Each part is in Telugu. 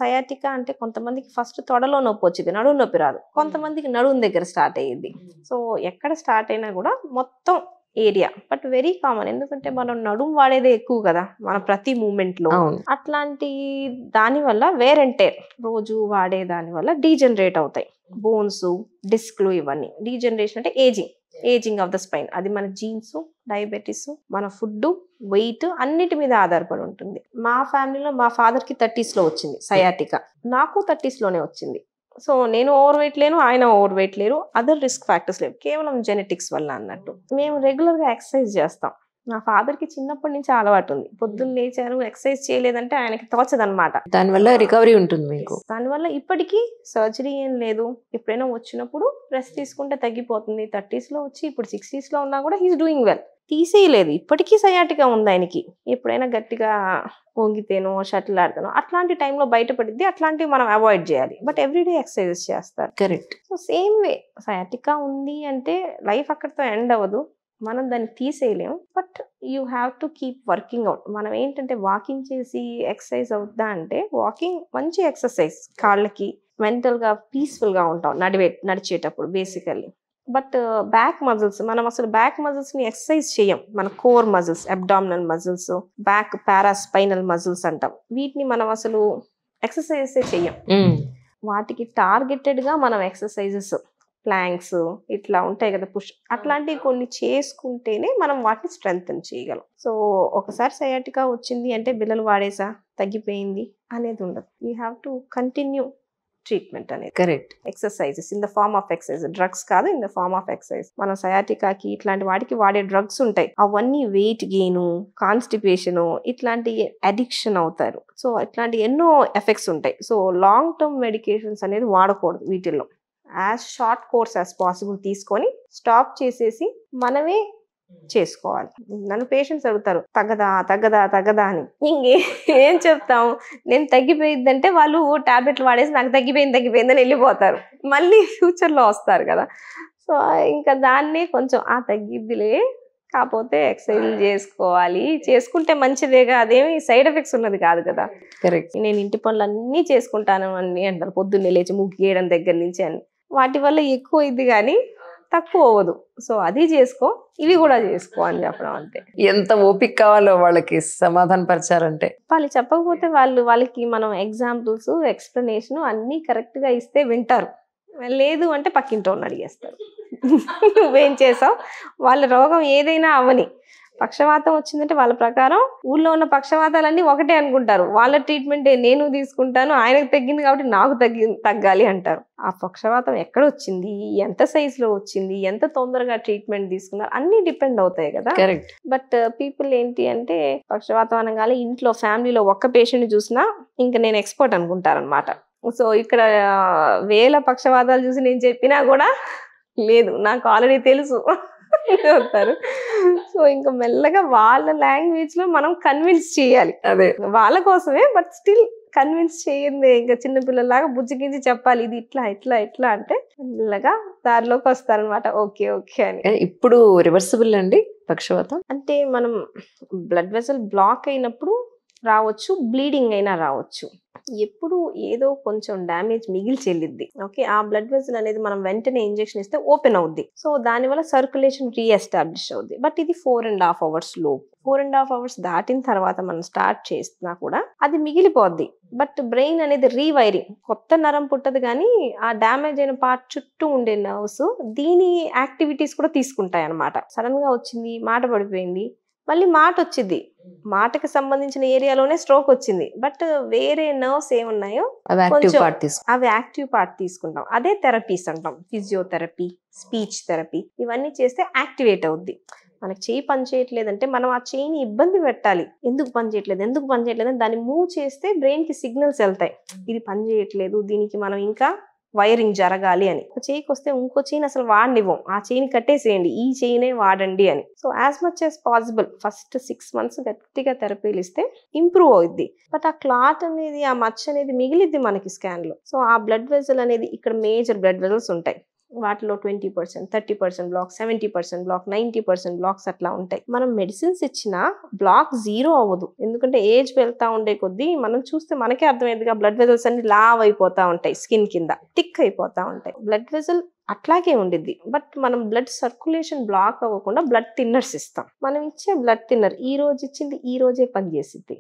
సయాటికా అంటే కొంతమందికి ఫస్ట్ తొడలో నొప్పి వచ్చింది, నడుము నొప్పి రాదు. కొంతమందికి నడుము దగ్గర స్టార్ట్ అయ్యింది. సో ఎక్కడ స్టార్ట్ అయినా కూడా మొత్తం ఏరియా, బట్ వెరీ కామన్. ఎందుకంటే మనం నడుము వాడేదే ఎక్కువ కదా మన ప్రతి మూమెంట్ లో. అట్లాంటి దాని వల్ల వేరంటే రోజు వాడే దాని వల్ల డీజనరేట్ అవుతాయి బోన్స్, డిస్క్లు. ఇవన్నీ డీజనరేషన్ అంటే ఏజింగ్ ఆఫ్ ద స్పైన్. అది మన జీన్స్, డయాబెటీస్, మన ఫుడ్, వెయిట్ అన్నిటి మీద ఆధారపడి ఉంటుంది. మా ఫ్యామిలీలో మా ఫాదర్ కి 30s లో వచ్చింది సయాటికా, నాకు 30s లోనే వచ్చింది. సో నేను ఓవర్ వెయిట్ లేను, ఆయన ఓవర్ వెయిట్ లేరు, అదర్ రిస్క్ ఫ్యాక్టర్స్ లేవు, కేవలం జెనెటిక్స్ వల్ల అన్నట్టు. మేము రెగ్యులర్ గా ఎక్సర్సైజ్ చేస్తాం. నా ఫాదర్ కి చిన్నప్పటి నుంచి అలవాటు ఉంది. పొద్దున్న లేచారు, ఎక్సర్సైజ్ చేయలేదంటే ఆయనకి తోచదనమాట. దానివల్ల రికవరీ ఉంటుంది మీకు? దానివల్ల ఇప్పటికీ సర్జరీ ఏం లేదు. ఎప్పుడైనా వచ్చినప్పుడు రెస్ట్ తీసుకుంటే తగ్గిపోతుంది. 30s లో వచ్చి ఇప్పుడు 60s లో ఉన్నా కూడా హీస్ డూయింగ్ వెల్. తీసేయలేదు, ఇప్పటికీ సయాటికా ఉంది ఆయనకి. ఎప్పుడైనా గట్టిగా వంగితేనో షటిల్ ఆడతానో అట్లాంటి టైంలో బయటపడిద్ది. అట్లాంటివి మనం అవాయిడ్ చేయాలి. బట్ ఎవ్రీడే ఎక్సర్సైజెస్ చేస్తారు. Correct. So same way sciatica ఉంది అంటే లైఫ్ అక్కడితో ఎండ్ అవ్వదు. మనం దాన్ని తీసేయలేము. But you have to keep working out. మనం ఏంటంటే వాకింగ్ చేసి ఎక్సర్సైజ్ అవుద్దా అంటే, వాకింగ్ మంచి ఎక్సర్సైజ్, కాళ్ళకి మెంటల్ గా పీస్ఫుల్ గా ఉంటాం నడిచేటప్పుడు బేసికల్లీ. బట్ బ్యాక్ మజిల్స్, మనం అసలు బ్యాక్ మజిల్స్ ని ఎక్సర్సైజ్ చేయం. మన core muscles, abdominal muscles, back paraspinal muscles అంటాం, వీటిని మనం అసలు ఎక్సర్సైజ్ చెయ్యం. వాటికి టార్గెటెడ్ గా మనం ఎక్సర్సైజెస్, ప్లాంక్స్ ఇట్లా ఉంటాయి కదా, పుష్, అట్లాంటివి కొన్ని చేసుకుంటేనే మనం వాటిని స్ట్రెంగ్తన్ చేయగలం. సో ఒకసారి సయాటికా వచ్చింది అంటే బిళ్ళలు వాడేసా తగ్గిపోయింది అనేది ఉండదు. You have to continue treatment అనేది. Correct. Exercises in the form of exercise, drugs కాదు, in the form of exercise. మనం సయాటికాకి ఇట్లాంటి వాటికి వాడే డ్రగ్స్ ఉంటాయి, అవన్నీ వెయిట్ గెయిన్, కాన్స్టిపేషన్, ఇట్లాంటి అడిక్షన్ అవుతారు. సో ఇట్లాంటి ఎన్నో ఎఫెక్ట్స్ ఉంటాయి. సో లాంగ్ టర్మ్ మెడికేషన్స్ అనేది వాడకూడదు వీటిల్లో. As short course as possible తీసుకొని స్టాప్ చేసేసి మనమే చేసుకోవాలి. నన్ను పేషెంట్స్ అడుగుతారు తగ్గదా తగ్గదా తగ్గదా అని. ఇంకేం చెప్తాము, నేను తగ్గిపోయిందంటే వాళ్ళు టాబ్లెట్లు వాడేసి నాకు తగ్గిపోయిందని వెళ్ళిపోతారు. మళ్ళీ ఫ్యూచర్ లో వస్తారు కదా. సో ఇంకా దాన్నే కొంచెం తగ్గిద్దిలే, కాకపోతే ఎక్సర్సైజ్ చేసుకోవాలి, చేసుకుంటే మంచిదేగా, అదేమి సైడ్ ఎఫెక్ట్స్ ఉన్నది కాదు కదా. కరెక్ట్. నేను ఇంటి పనులు అన్నీ చేసుకుంటాను అని అంటారు, పొద్దున్నే లేచి ముగ్గు గేయడం దగ్గర నుంచి అని. వాటి వల్ల ఎక్కువ ఇది కానీ తక్కువ అవ్వదు. సో అది చేసుకో, ఇవి కూడా చేసుకో అని చెప్పడం అంతే. ఎంత ఓపిక కావాలో వాళ్ళకి సమాధాన పరిచారంటే. వాళ్ళు చెప్పకపోతే వాళ్ళకి మనం ఎగ్జాంపుల్స్, ఎక్స్ప్లెనేషన్ అన్నీ కరెక్ట్ గా ఇస్తే వింటారు. లేదు అంటే పక్కింటోళ్ళని అడిగేస్తారు. నువ్వేం చేసావు, వాళ్ళ రోగం ఏదైనా అవని. పక్షవాతం వచ్చిందంటే వాళ్ళ ప్రకారం ఊళ్ళో ఉన్న పక్షవాతాలన్నీ ఒకటే అనుకుంటారు. వాళ్ళ ట్రీట్మెంట్ నేను తీసుకుంటాను, ఆయనకు తగ్గింది కాబట్టి నాకు తగ్గాలి అంటారు. ఆ పక్షవాతం ఎక్కడ వచ్చింది, ఎంత సైజ్ లో వచ్చింది, ఎంత తొందరగా ట్రీట్మెంట్ తీసుకున్నారు, అన్ని డిపెండ్ అవుతాయి కదా. బట్ పీపుల్ ఏంటి అంటే పక్షవాతం అనగానే ఇంట్లో ఫ్యామిలీలో ఒక్క పేషెంట్ చూసినా ఇంకా నేను ఎక్స్పర్ట్ అనుకుంటారనమాట. సో ఇక్కడ వేల పక్షవాతాలు చూసి నేను చెప్పినా కూడా లేదు, నాకు ఆల్రెడీ తెలుసు అవుతారు. సో ఇంకా మెల్లగా వాళ్ళ లాంగ్వేజ్ లో మనం కన్విన్స్ చేయాలి, అదే వాళ్ళ కోసమే. బట్ స్టిల్ కన్విన్స్ చేయండి, ఇంకా చిన్నపిల్లలాగా బుజ్జిగించి చెప్పాలి, ఇది ఇట్లా ఇట్లా ఇట్లా అంటే మెల్లగా దారిలోకి వస్తారనమాట. ఓకే ఓకే అని. ఇప్పుడు రివర్సిబుల్ అండి పక్షవాతం అంటే? మనం బ్లడ్ వెసల్ బ్లాక్ అయినప్పుడు రావచ్చు, బ్లీడింగ్ అయినా రావచ్చు. ఎప్పుడు ఏదో కొంచెం డ్యామేజ్ మిగిలి చెల్లిద్ది. ఓకే, ఆ బ్లడ్ వెసల్ అనేది మనం వెంటనే ఇంజెక్షన్ ఇస్తే ఓపెన్ అవుద్ది. సో దానివల్ల సర్క్యులేషన్ రీఎస్టాబ్లిష్ అవుద్ది. బట్ ఇది 4.5 hours లోపు, 4.5 hours దాటిన తర్వాత మనం స్టార్ట్ చేస్తున్నా కూడా అది మిగిలిపోద్ది. బట్ బ్రెయిన్ అనేది రీవైరింగ్, కొత్త నరం పుట్టదు కానీ ఆ డ్యామేజ్ అయిన పార్ట్ చుట్టూ ఉండే నర్వ్స్ దీని యాక్టివిటీస్ కూడా తీసుకుంటాయి అన్నమాట. సడన్ గా వచ్చింది, మాట పడిపోయింది, మళ్ళీ మాట వచ్చింది, మాటకి సంబంధించిన ఏరియాలోనే స్ట్రోక్ వచ్చింది, బట్ వేరే నర్వ్స్ ఏమున్నాయో అవి యాక్టివ్ పార్ట్ తీసుకుంటాం. అదే థెరపీస్ అంటాం, ఫిజియోథెరపీ, స్పీచ్ థెరపీ. ఇవన్నీ చేస్తే యాక్టివేట్ అవుద్ది. మనకి చెయ్యి పని చేయట్లేదంటే మనం ఆ చెయ్యిని ఇబ్బంది పెట్టాలి, ఎందుకు పని చేయట్లేదు అని దాన్ని మూవ్ చేస్తే బ్రెయిన్ కి సిగ్నల్స్ వెళ్తాయి, ఇది పని చేయట్లేదు, దీనికి మనం ఇంకా వైరింగ్ జరగాలి అని. ఒక చెయ్యికి వస్తే ఇంకో చెయ్యిని అసలు వాడనివ్వం, ఆ చెయ్యిని కట్టేసేయండి, ఈ చెయ్యినే వాడండి అని. So as much as possible first 6 months గట్టిగా థెరపీలు ఇస్తే ఇంప్రూవ్ అవుద్ది. బట్ ఆ క్లాట్ అనేది, ఆ మచ్చ అనేది మిగిలిద్ది మనకి స్కాన్ లో. సో ఆ బ్లడ్ వెసల్ అనేది, ఇక్కడ మేజర్ బ్లడ్ వెసల్స్ ఉంటాయి, వాటిలో 20%, 30% బ్లాక్, 70% బ్లాక్, 90% బ్లాక్స్ అట్లా ఉంటాయి. మనం మెడిసిన్స్ ఇచ్చినా బ్లాక్ 0 అవ్వదు. ఎందుకంటే ఏజ్ వెళ్తా ఉండే కొద్దీ మనం చూస్తే మనకే అర్థమైందిగా, బ్లడ్ వెజల్స్ అన్ని లావ్ అయిపోతా ఉంటాయి, స్కిన్ కింద థిక్ అయిపోతా ఉంటాయి. బ్లడ్ వెజల్ అట్లాగే ఉండిద్ది. బట్ మనం బ్లడ్ సర్క్యులేషన్ బ్లాక్ అవ్వకుండా బ్లడ్ థిన్నర్స్ ఇస్తాం. మనం ఇచ్చే బ్లడ్ థిన్నర్ ఈ రోజు ఇచ్చింది ఈ రోజే పనిచేసిద్ది,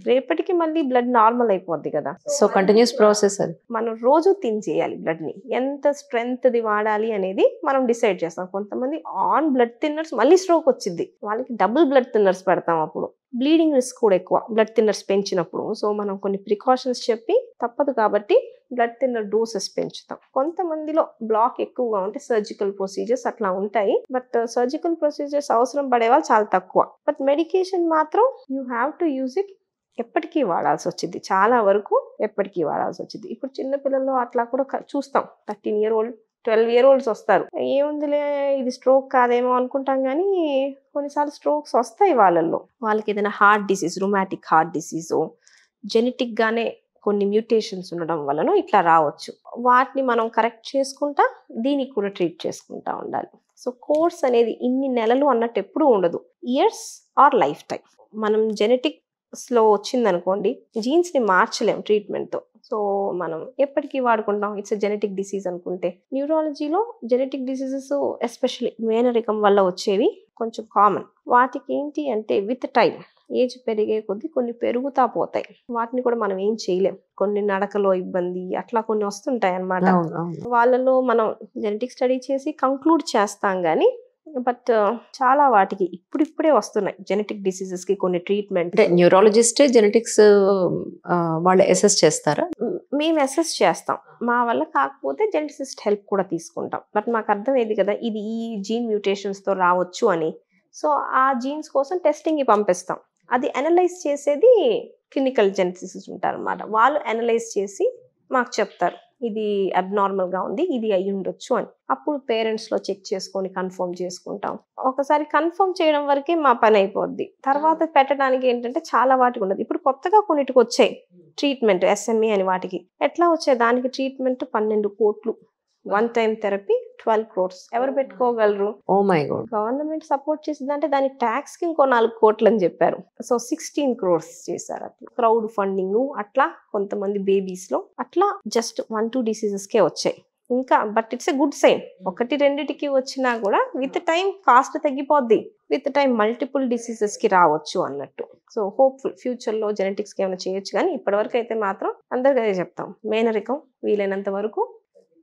రేపటికి మళ్ళీ బ్లడ్ నార్మల్ అయిపోద్ది కదా. సో కంటిన్యూస్ ప్రాసెస్ అది. మనం రోజు థిన్ చేయాలి బ్లడ్ ని. ఎంత స్ట్రెంగ్త్ ది వాడాలి అనేది మనం డిసైడ్ చేస్తాం. కొంతమంది ఆన్ బ్లడ్ థిన్నర్స్ మళ్ళీ స్ట్రోక్ వచ్చింది, వాళ్ళకి డబుల్ బ్లడ్ థిన్నర్స్ పెడతాం. అప్పుడు బ్లీడింగ్ రిస్క్ కూడా ఎక్కువ బ్లడ్ థిన్నర్స్ పెంచినప్పుడు. సో మనం కొన్ని ప్రికాషన్స్ చెప్పి తప్పదు కాబట్టి బ్లడ్ థిన్నర్ డోసెస్ పెంచుతాం. కొంతమందిలో బ్లాక్ ఎక్కువగా ఉంటే సర్జికల్ ప్రొసీజర్స్ అట్లా ఉంటాయి. బట్ సర్జికల్ ప్రొసీజర్స్ అవసరం పడే వాళ్ళు చాలా తక్కువ. బట్ మెడికేషన్ మాత్రం you have to use it. ఎప్పటికీ వాడాల్సి వచ్చింది, చాలా వరకు ఎప్పటికీ వాడాల్సి వచ్చింది. ఇప్పుడు చిన్నపిల్లల్లో అట్లా కూడా చూస్తాం. 13 year old 12 year olds వస్తారు, ఏముందిలే ఇది స్ట్రోక్ కాదేమో అనుకుంటాం, కానీ కొన్నిసార్లు స్ట్రోక్స్ వస్తాయి వాళ్ళల్లో. వాళ్ళకి ఏదైనా heart disease, rheumatic heart disease, genetic గానే కొన్ని మ్యూటేషన్స్ ఉండడం వలన ఇట్లా రావచ్చు. వాటిని మనం కరెక్ట్ చేసుకుంటా దీనికి కూడా ట్రీట్ చేసుకుంటా ఉండాలి. సో కోర్స్ అనేది ఇన్ని నెలలు అన్నట్టు ఎప్పుడూ ఉండదు, ఇయర్స్ ఆర్ లైఫ్ టైం. మనం జెనెటిక్స్లో వచ్చిందనుకోండి, జీన్స్ని మార్చలేం ట్రీట్మెంట్తో. సో మనం ఎప్పటికీ వాడుకుంటాం. ఇట్స్ జెనెటిక్ డిసీజ్ అనుకుంటే. న్యూరాలజీలో జెనెటిక్ డిసీజెస్ ఎస్పెషల్లీ మేనరికం వల్ల వచ్చేవి కొంచెం కామన్. వాటికి ఏంటి అంటే విత్ టైం, ఏజ్ పెరిగే కొద్దీ కొన్ని పెరుగుతా పోతాయి. వాటిని కూడా మనం ఏం చేయలేం. కొన్ని నడకలో ఇబ్బంది అట్లా కొన్ని వస్తుంటాయి అన్నమాట. వాళ్ళలో మనం జెనెటిక్ స్టడీ చేసి కంక్లూడ్ చేస్తాం కానీ, బట్ చాలా వాటికి ఇప్పుడిప్పుడే వస్తున్నాయి జెనెటిక్ డిసీజెస్ కి కొన్ని ట్రీట్మెంట్. న్యూరాలజిస్ట్ జెనెటిక్స్ వాళ్ళు అసెస్ చేస్తారా? మేము అసెస్ చేస్తాం. మా వల్ల కాకపోతే జెనెటిసిస్ట్ హెల్ప్ కూడా తీసుకుంటాం. బట్ మాకు అర్థమైంది కదా ఇది ఈ జీన్ మ్యూటేషన్స్ తో రావచ్చు అని. సో ఆ జీన్స్ కోసం టెస్టింగ్ కి పంపిస్తాం. అది అనలైజ్ చేసేది క్లినికల్ జెనెటిసిస్ట్ ఉంటారు అన్నమాట. వాళ్ళు అనలైజ్ చేసి మాకు చెప్తారు ఇది అబ్నార్మల్ గా ఉంది, ఇది అయి ఉండొచ్చు అని. అప్పుడు పేరెంట్స్ లో చెక్ చేసుకొని కన్ఫర్మ్ చేసుకుంటాం. ఒకసారి కన్ఫర్మ్ చేయడం వరకే మా పని అయిపోద్ది. తర్వాత పెట్టడానికి ఏంటంటే చాలా వాటికి ఉండదు. ఇప్పుడు కొత్తగా కొన్నిటికి వచ్చాయి ట్రీట్మెంట్, SMA అని. వాటికి ఎట్లా వచ్చాయి, దానికి ట్రీట్మెంట్ 12 కోట్లు, వన్ టైం థెరపీ 12 crores. ఎవరు పెట్టుకోగలరు? Oh my God. Government support చేసిందంటే దానికి ట్యాక్స్ కి ఇంకో 4 కోట్లు అని చెప్పారు. సో 16 crores చేశారు. అట్లా క్రౌడ్ ఫండింగ్ అట్లా కొంతమంది బేబీస్ లో అట్లా జస్ట్ 1-2 డిసీజెస్ కే వచ్చాయి ఇంకా. But it's a good sign. 1-2కి వచ్చినా కూడా విత్ టైం కాస్ట్ తగ్గిపోద్ది, విత్ టైం మల్టిపుల్ డిసీజెస్ కి రావచ్చు అన్నట్టు. సో హోప్ఫుల్ ఫ్యూచర్ లో జెనెటిక్స్ కి ఏమైనా చేయొచ్చు, కానీ ఇప్పటివరకు అయితే మాత్రం అందరికీ అదే చెప్తాం, మేనరికం వీలైనంత వరకు.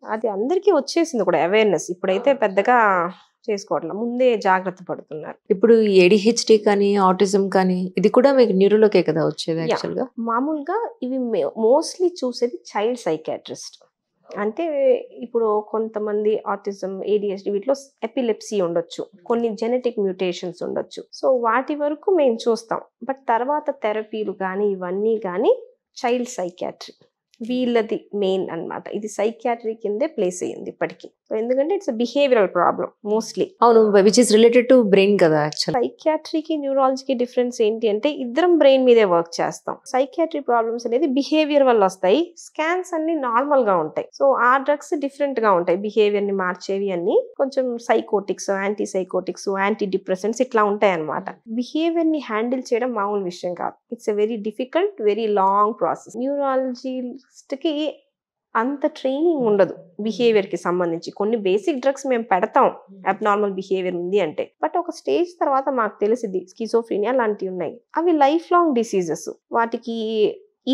అది అందరికీ వచ్చేసింది కూడా అవేర్నెస్. ఇప్పుడైతే పెద్దగా చేసుకోవట్లేదు, ముందే జాగ్రత్త పడుతున్నారు. ఇప్పుడు ADHD కానీ ఆటిజం కానీ ఇది కూడా మీకు న్యూరోలోకే కదా వచ్చేది యాక్చువల్గా? మామూలుగా ఇవి మోస్ట్లీ చూసేది చైల్డ్ సైకాట్రిస్ట్. అంటే ఇప్పుడు కొంతమంది ఆటిజం, ADHD వీటిలో ఎపిలెప్సీ ఉండొచ్చు, కొన్ని జెనెటిక్ మ్యూటేషన్స్ ఉండొచ్చు. సో వాటి వరకు మేము చూస్తాం. బట్ తర్వాత థెరపీలు కానీ ఇవన్నీ కానీ చైల్డ్ సైకాట్రీ వీళ్ళది మెయిన్ అన్నమాట. ఇది సైకియాట్రీ కిందే ప్లేస్ అయ్యింది ఇప్పటికి. ఎందుకంటే ఇట్స్ బిహేవియరల్ ప్రాబ్లం మోస్ట్లీ. అవును, which is related to brain కదా యాక్చువల్. సైకియాట్రీకి న్యూరాలజీకి డిఫరెన్స్ ఏంటి అంటే ఇద్దరం బ్రెయిన్ మీదే వర్క్ చేస్తాం. సైకియాట్రీ ప్రాబ్లమ్స్ అనేది బిహేవియర్ వల్ల వస్తాయి, స్కాన్స్ అన్ని నార్మల్ గా ఉంటాయి. సో ఆ డ్రగ్స్ డిఫరెంట్ గా ఉంటాయి, బిహేవియర్ ని మార్చేవి అన్ని. కొంచెం psychotics, anti psychotics, anti depressants ఇట్లా ఉంటాయి అన్నమాట. బిహేవియర్ ని హ్యాండిల్ చేయడం మామూలు విషయం కాదు. It's a very difficult, very long process. Neurologist కి అంత ట్రైనింగ్ ఉండదు బిహేవియర్ కి సంబంధించి. కొన్ని బేసిక్ డ్రగ్స్ మేము పెడతాం అబ్నార్మల్ బిహేవియర్ ఉంది అంటే, బట్ ఒక స్టేజ్ తర్వాత మాకు తెలిసింది స్కిజోఫ్రీనియా లాంటివి ఉన్నాయి. అవి లైఫ్ లాంగ్ డిసీజెస్. వాటికి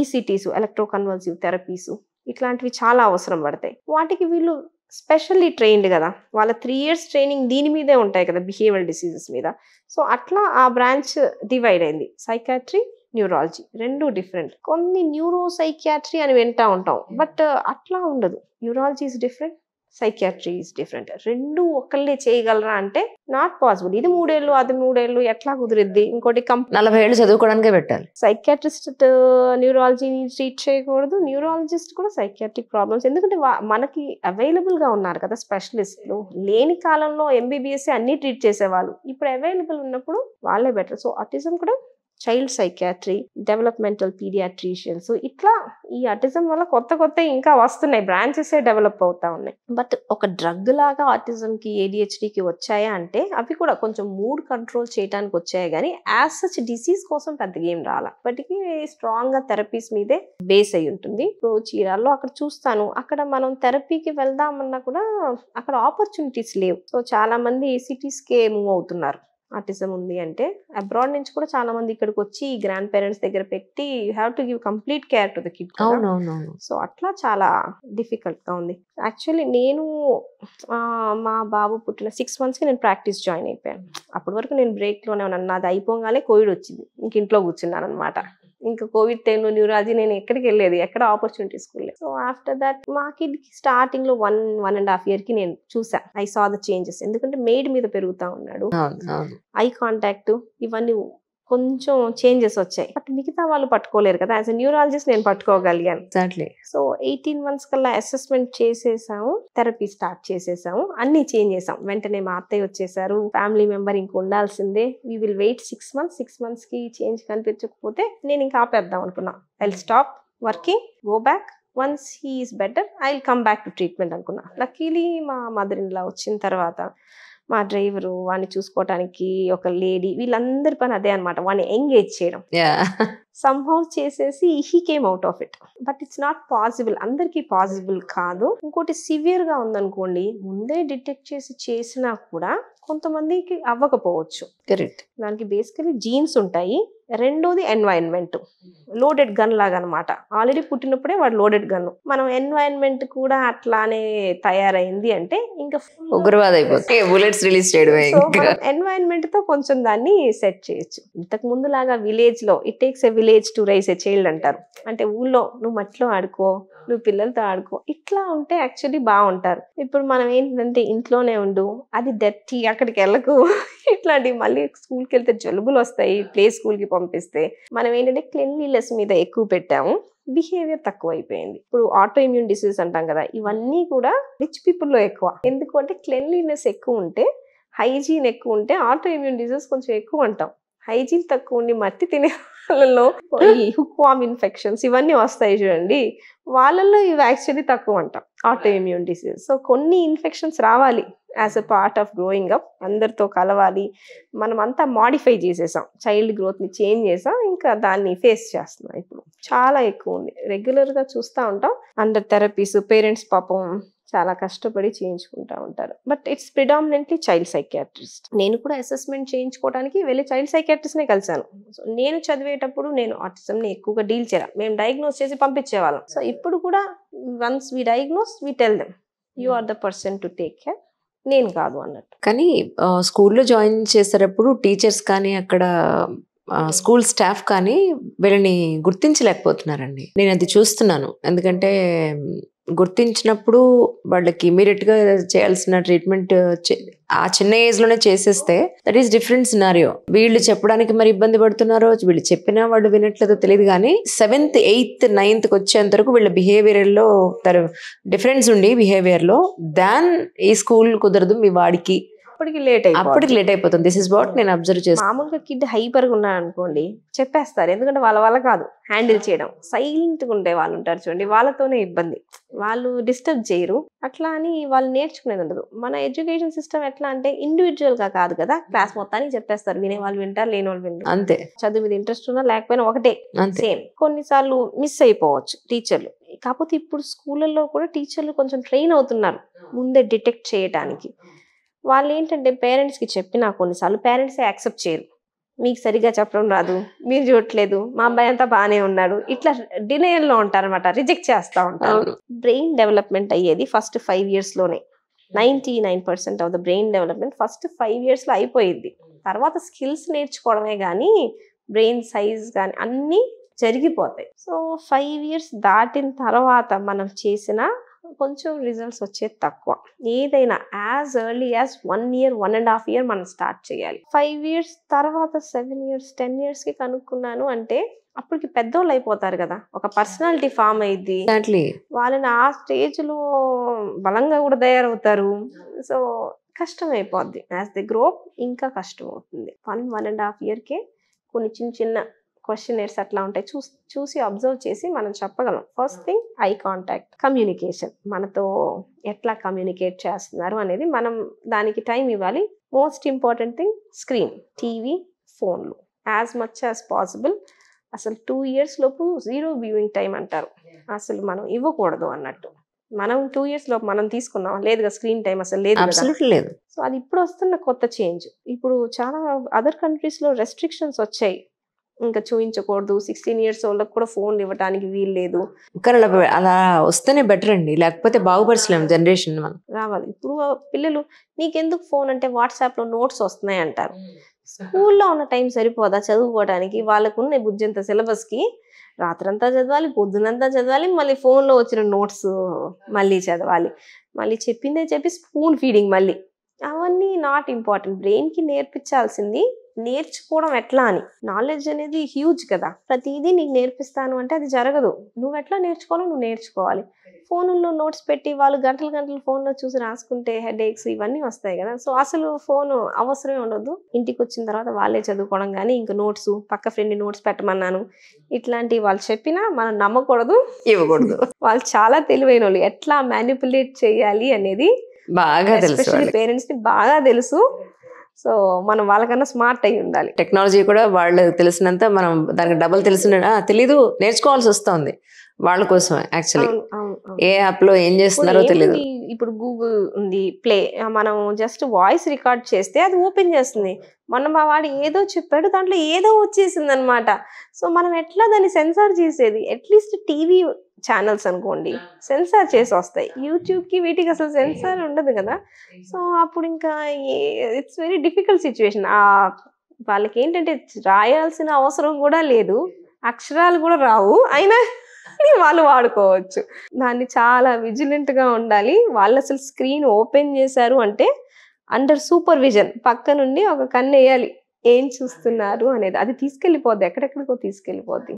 ECTs, ఎలక్ట్రోకన్వల్సివ్ థెరపీస్ ఇట్లాంటివి చాలా అవసరం పడతాయి. వాటికి వీళ్ళు స్పెషల్లీ ట్రైన్డ్ కదా, వాళ్ళ 3 years ట్రైనింగ్ దీని మీదే ఉంటాయి కదా, బిహేవియరల్ డిసీజెస్ మీద. సో అట్లా ఆ బ్రాంచ్ డివైడ్ అయింది. సైకాట్రీ, న్యూరాలజీ రెండు డిఫరెంట్. కొన్ని న్యూరో సైకియాట్రీ అని వింటా ఉంటాం, బట్ అట్లా ఉండదు. Neurology is different, psychiatry is different. రెండు ఒకళ్ళే చేయగలరా అంటే నాట్ పాసిబుల్. ఇది 3 ఏళ్ళు, అది 3 ఏళ్ళు ఎట్లా కుదిరిద్ది? ఇంకోటి 40 ఏళ్ళు చదువుకోవడానికే పెట్టాలి. సైకియాట్రిస్ట్ న్యూరాలజీని ట్రీట్ చేయకూడదు, న్యూరాలజిస్ట్ కూడా సైకియాట్రిక్ ప్రాబ్లమ్స్. ఎందుకంటే మనకి అవైలబుల్ గా ఉన్నారు కదా స్పెషలిస్టులు. లేని కాలంలో MBBS అన్ని ట్రీట్ చేసేవాళ్ళు, ఇప్పుడు అవైలబుల్ ఉన్నప్పుడు వాళ్ళే బెటర్. సో ఆటిజం కూడా చైల్డ్ సైకియాట్రీ, డెవలప్మెంటల్ పీడియాట్రిషియన్స్, ఇట్లా ఈ ఆటిజం వల్ల కొత్త కొత్త ఇంకా వస్తున్నాయి, బ్రాంచెస్ డెవలప్ అవుతా ఉన్నాయి. బట్ ఒక డ్రగ్ లాగా ఆటిజంకి ADHDకి వచ్చాయా అంటే అవి కూడా కొంచెం మూడ్ కంట్రోల్ చేయడానికి వచ్చాయి, కానీ యాజ్ సచ్ డిసీజ్ కోసం పెద్దగా ఏం రాలా. ఇప్పటికీ స్ట్రాంగ్ గా థెరపీస్ మీదే బేస్ అయి ఉంటుంది. ఇప్పుడు చీరాల్లో అక్కడ చూస్తాను, అక్కడ మనం థెరపీకి వెళ్దామన్నా కూడా అక్కడ ఆపర్చునిటీస్ లేవు. సో చాలా మంది సిటీస్కే మూవ్ అవుతున్నారు. ఆటిజం ఉంది అంటే అబ్రాడ్ నుంచి కూడా చాలా మంది ఇక్కడికి వచ్చి గ్రాండ్ పేరెంట్స్ దగ్గర పెట్టి you have to give complete care to the kid. అవునవునవును. సో అట్లా చాలా డిఫికల్ట్ గా ఉంది. యాక్చువల్లీ నేను మా బాబు పుట్టిన 6 months కి నేను ప్రాక్టీస్ జాయిన్ అయిపోయాను. అప్పటి వరకు నేను బ్రేక్ లోనే ఉన్నాను. నాది అయిపోగానే కోవిడ్ వచ్చింది, ఇంక ఇంట్లో కూర్చున్నాను అనమాట. ఇంకా కోవిడ్ టైంలో న్యూరాలజీ నేను ఎక్కడికి వెళ్ళేది, ఎక్కడ ఆపర్చునిటీస్ లేదు. సో ఆఫ్టర్ దట్ మా కిడ్కి స్టార్టింగ్ లో 1.5 year కి నేను చూసా, ఐ సా ద చేంజెస్. ఎందుకంటే మెయిడ్ మీద పెరుగుతా ఉన్నాడు, ఐ కాంటాక్ట్ ఇవన్నీ కొంచెం చేంజెస్ వచ్చాయి. బట్ మిగతా వాళ్ళు పట్టుకోలేరు కదా, యాజ్ ఎ న్యూరాలజిస్ట్ నేను పట్టుకోగలిగాను. సో 18 months కల్లా అసెస్మెంట్ చేసేసాము, థెరపీ స్టార్ట్ చేసేసాము, అన్ని చేంజ్ చేసాం. వెంటనే మా అత్తయ్య వచ్చేసారు, ఫ్యామిలీ మెంబర్ ఇంక ఉండాల్సిందే, we will wait 6 months. 6 months కి చేంజ్ కనిపించకపోతే నేను ఇంకా ఆపేద్దాం అనుకున్నా. I will stop working, go back, once he is better I will come back to treatment అనుకున్నా. లక్కీలీ మా మదర్ ఇన్ లా వచ్చిన తర్వాత మా డ్రైవరు, వాడిని చూసుకోవటానికి ఒక లేడీ, వీళ్ళందరి పని అదే అనమాట, వాడిని ఎంగేజ్ చేయడం. సంహౌ చేసేసి he came out of it. But it's not possible, అందరికీ పాసిబుల్ కాదు. ఇంకోటి సివియర్ గా ఉందనుకోండి, ముందే డిటెక్ట్ చేసినా కూడా కొంతమందికి అవ్వకపోవచ్చు. కరెక్ట్. దానికి బేసికలీ జీన్స్ ఉంటాయి, రెండోది ఎన్వైరన్మెంట్. లోడెడ్ గన్ లాగా అనమాట, ఆల్రెడీ పుట్టినప్పుడే వాడు లోడెడ్ గన్. మనం ఎన్వైరన్మెంట్ కూడా అట్లానే తయారైంది అంటే ఇంకా ఉగ్రవాద అయిపోతుంది, బుల్లెట్స్ రిలీజ్ చేయడమే. ఎన్వైరన్మెంట్ తో కొంచెం దాన్ని సెట్ చేయొచ్చు. ఇంతకు ముందు లాగా విలేజ్ లో it takes a village to rice a child అంటారు. అంటే ఊళ్ళో నువ్వు మట్టిలో ఆడుకో, నువ్వు పిల్లలతో ఆడుకో, ఇట్లా ఉంటే యాక్చువల్లీ బాగుంటారు. ఇప్పుడు మనం ఏంటంటే ఇంట్లోనే ఉండు, అది డర్టీ, అక్కడికి వెళ్ళకు, ఇట్లాంటివి. మళ్ళీ స్కూల్కి వెళ్తే జలుబులు వస్తాయి, ప్లే స్కూల్కి పంపిస్తే. మనం ఏంటంటే క్లెన్లీనెస్ మీద ఎక్కువ పెట్టాము, బిహేవియర్ తక్కువ అయిపోయింది. ఇప్పుడు ఆటో ఇమ్యూన్ డిసీజ్ అంటాం కదా, ఇవన్నీ కూడా రిచ్ పీపుల్లో ఎక్కువ. ఎందుకు అంటే క్లెన్లీనెస్ ఎక్కువ ఉంటే, హైజీన్ ఎక్కువ ఉంటే ఆటో ఇమ్యూన్ డిసీజ్ కొంచెం ఎక్కువ అంటాం. హైజీన్ తక్కువ ఉండి మట్టి తినే వాళ్ళలో ఈ హుక్వామ్ ఇన్ఫెక్షన్స్ ఇవన్నీ వస్తాయి చూడండి, వాళ్ళల్లో ఇవి యాక్చువల్లీ తక్కువ అంటాం, ఆటో ఇమ్యూన్ డిసీజ్. సో కొన్ని ఇన్ఫెక్షన్స్ రావాలి as a part of growing up, అందరితో కలవాలి. మనం అంతా మాడిఫై చేసేసాం, చైల్డ్ గ్రోత్ ని చేంజ్ చేసాం, ఇంకా దాన్ని ఫేస్ చేస్తున్నాం. ఇప్పుడు చాలా ఎక్కువ ఉంది, రెగ్యులర్ గా చూస్తూ ఉంటాం. అండర్ థెరపీస్ పేరెంట్స్ పాపం చాలా కష్టపడి చేయించుకుంటా ఉంటారు. But it's predominantly child psychiatrist. నేను కూడా అసెస్మెంట్ చేయించుకోవడానికి వెళ్ళి చైల్డ్ సైకియాట్రిస్ట్ నే కలిసాను. సో నేను చదివేటప్పుడు నేను ఆటిజం ని ఎక్కువగా డీల్ చేయాలి, మేము డయాగ్నోస్ చేసి పంపించేవాళ్ళం. సో ఇప్పుడు కూడా once we diagnose we tell them you are the person to take care, నేను కాదు అన్నట్టు. కానీ స్కూల్లో జాయిన్ చేసేటప్పుడు టీచర్స్ కానీ అక్కడ స్కూల్ స్టాఫ్ కానీ వీళ్ళని గుర్తించలేకపోతున్నారండి. నేను అది చూస్తున్నాను. ఎందుకంటే గుర్తించినప్పుడు వాళ్ళకి ఇమీడియట్ గా చేయాల్సిన ట్రీట్మెంట్ ఆ చిన్న ఏజ్ లోనే చేసేస్తే దట్ ఈస్ డిఫరెంట్ సినారియో. వీళ్ళు చెప్పడానికి మరి ఇబ్బంది పడుతున్నారో, వీళ్ళు చెప్పినా వాళ్ళు వినట్లేదో తెలియదు, కానీ 7th 8th 9th వచ్చేంత వరకు వీళ్ళ బిహేవియర్ లో డిఫరెన్స్ ఉండి బిహేవియర్ లో దాన్ ఈ స్కూల్ కుదరదు మీ వాడికి, అప్పటికి లేట్ అయిపోతుంది. దిస్ ఇస్ వాట్ నేను అబ్జర్వ్ చేస్తాను. మామూలుగా కిడ్ హైపర్ గా ఉన్నాడు అనుకోండి, చెప్పేస్తారు, ఎందుకంటే వాళ్ళ వల్ల కాదు హ్యాండిల్ చేయడం. సైలెంట్ గా ఉండే వాళ్ళు ఉంటారు చూడండి, వాళ్ళతోనే ఇబ్బంది, వాళ్ళు డిస్టర్బ్ చేయరు. అట్లా అని వాళ్ళు నేర్చుకునేది ఉండదు. మన ఎడ్యుకేషన్ సిస్టమ్ ఎట్లా అంటే ఇండివిజువల్ గా కాదు కదా, క్లాస్ మొత్తానికి చెప్పేస్తారు, వినే వాళ్ళు వింటారు, లేని వాళ్ళు వింటారు, అంతే. చదువు మీద ఇంట్రెస్ట్ ఉన్నా లేకపోయినా ఒకటే సేమ్. కొన్నిసార్లు మిస్ అయిపోవచ్చు టీచర్లు. కాకపోతే ఇప్పుడు స్కూళ్ళల్లో కూడా టీచర్లు కొంచెం ట్రైన్ అవుతున్నారు ముందే డిటెక్ట్ చేయడానికి. వాళ్ళు ఏంటంటే పేరెంట్స్కి చెప్పినా కొన్నిసార్లు పేరెంట్సే యాక్సెప్ట్ చేయరు, మీకు సరిగ్గా చెప్పడం రాదు, మీరు చూడట్లేదు, మా అబ్బాయి అంతా బాగానే ఉన్నాడు, ఇట్లా డినయల్లో ఉంటారనమాట, రిజెక్ట్ చేస్తూ ఉంటారు. బ్రెయిన్ డెవలప్మెంట్ అయ్యేది ఫస్ట్ 5 years లోనే. 99% of the brain development first 5 years లో అయిపోయింది. తర్వాత స్కిల్స్ నేర్చుకోవడమే కానీ బ్రెయిన్ సైజ్ కానీ అన్నీ జరిగిపోతాయి. సో 5 years దాటిన తర్వాత మనం చేసిన కొంచెం రిజల్ట్స్ వచ్చేది తక్కువ. ఏదైనా as early as 1 year 1.5 year మనం స్టార్ట్ చేయాలి. 5 years తర్వాత 7 years 10 years కి కనుక్కున్నాను అంటే అప్పటికి పెద్దోళ్ళు అయిపోతారు కదా, ఒక పర్సనాలిటీ ఫామ్ అయ్యిద్ది, వాళ్ళని ఆ స్టేజ్ లో బలంగా కూడా తయారవుతారు. సో కష్టం అయిపోద్ది, యాజ్ ది గ్రో ఇంకా కష్టం అవుతుంది. 1.5 year కే కొన్ని చిన్న చిన్న క్వశ్చనర్స్ అట్లా ఉంటాయి, చూసి అబ్జర్వ్ చేసి మనం చెప్పగలం. First thing eye contact, communication, మనతో ఎట్లా కమ్యూనికేట్ చేస్తున్నారు అనేది మనం దానికి టైం ఇవ్వాలి. Most important thing screen, TV, ఫోన్లు యాజ్ మచ్ యాజ్ పాసిబుల్. అసలు 2 years లోపు 0 వ్యూయింగ్ టైం అంటారు, అసలు మనం ఇవ్వకూడదు అన్నట్టు. మనం 2 years లోపు మనం తీసుకున్నాం లేదుగా స్క్రీన్ టైం, అసలు లేదు కదా. లేదు. సో అది ఇప్పుడు వస్తున్న కొత్త చేంజ్. ఇప్పుడు చాలా అదర్ కంట్రీస్లో రెస్ట్రిక్షన్స్ వచ్చాయి, ఇంకా చూపించకూడదు, 16 years వాళ్ళకి కూడా ఫోన్లు ఇవ్వడానికి వీలు లేదు. కానీ అలా వస్తేనే బెటర్ అండి, లేకపోతే బాగుపరచలేము జనరేషన్ మనం. రావాలి. ఇప్పుడు పిల్లలు నీకెందుకు ఫోన్ అంటే వాట్సాప్లో నోట్స్ వస్తున్నాయి అంటారు. స్కూల్లో ఉన్న టైం సరిపోదా చదువుకోవడానికి? వాళ్ళకున్న బుజ్జంత సిలబస్కి రాత్రంతా చదవాలి, పొద్దునంతా చదవాలి, మళ్ళీ ఫోన్లో వచ్చిన నోట్స్ మళ్ళీ చదవాలి, మళ్ళీ చెప్పిందే చెప్పి స్పూన్ ఫీడింగ్ మళ్ళీ. అవన్నీ నాట్ ఇంపార్టెంట్. బ్రెయిన్కి నేర్పించాల్సింది నేర్చుకోవడం ఎట్లా అని. నాలెడ్జ్ అనేది హ్యూజ్ కదా, ప్రతిదీ నీకు నేర్పిస్తాను అంటే అది జరగదు. నువ్వు ఎట్లా నేర్చుకోవాలో నువ్వు నేర్చుకోవాలి. ఫోన్లో నోట్స్ పెట్టి వాళ్ళు గంటలు గంటలు ఫోన్లో చూసి రాసుకుంటే హెడేక్స్ ఇవన్నీ వస్తాయి కదా. సో అసలు ఫోన్ అవసరమే ఉండదు. ఇంటికి వచ్చిన తర్వాత వాళ్ళే చదువుకోవడం, కానీ ఇంక నోట్స్ పక్క ఫ్రెండ్ నోట్స్ పెట్టమన్నాను ఇట్లాంటివి వాళ్ళు చెప్పినా మనం నమ్మకూడదు, ఇవ్వకూడదు. వాళ్ళు చాలా తెలివైన వాళ్ళు, ఎట్లా మ్యానిపులేట్ చేయాలి అనేది బాగా తెలుసు, పేరెంట్స్ ని బాగా తెలుసు. సో మనం వాళ్ళకన్నా స్మార్ట్ అయి ఉండాలి. టెక్నాలజీ కూడా వాళ్ళు తెలిసినంత మనం దానికి డబల్ తెలీదు, నేర్చుకోవాల్సి వస్తుంది వాళ్ళ కోసమే. యాక్చువల్లీ ఏ యాప్ లో ఏం చేస్తున్నారో తెలియదు. ఇప్పుడు గూగుల్ ఉంది, ప్లే, మనం జస్ట్ వాయిస్ రికార్డ్ చేస్తే అది ఓపెన్ చేస్తుంది. మొన్న మా వాడు ఏదో చెప్పాడు, దాంట్లో ఏదో వచ్చేసింది అనమాట. సో మనం ఎట్లా దాన్ని సెన్సార్ చేసేది? అట్లీస్ట్ టీవీ ఛానల్స్ అనుకోండి సెన్సార్ చేసి వస్తాయి, యూట్యూబ్కి వీటికి అసలు సెన్సార్ ఉండదు కదా. సో అప్పుడు ఇంకా ఇట్స్ వెరీ డిఫికల్ట్ సిచ్యువేషన్. వాళ్ళకి ఏంటంటే రాయాల్సిన అవసరం కూడా లేదు, అక్షరాలు కూడా రావు, అయినా వాళ్ళు వాడుకోవచ్చు. దాన్ని చాలా విజిలెంట్గా ఉండాలి. వాళ్ళు అసలు స్క్రీన్ ఓపెన్ చేశారు అంటే అండర్ సూపర్విజన్ పక్క నుండి ఒక కన్ను వేయాలి, ఏం చూస్తున్నారు అనేది. అది తీసుకెళ్ళిపోద్ది, ఎక్కడెక్కడికో తీసుకెళ్ళిపోద్ది.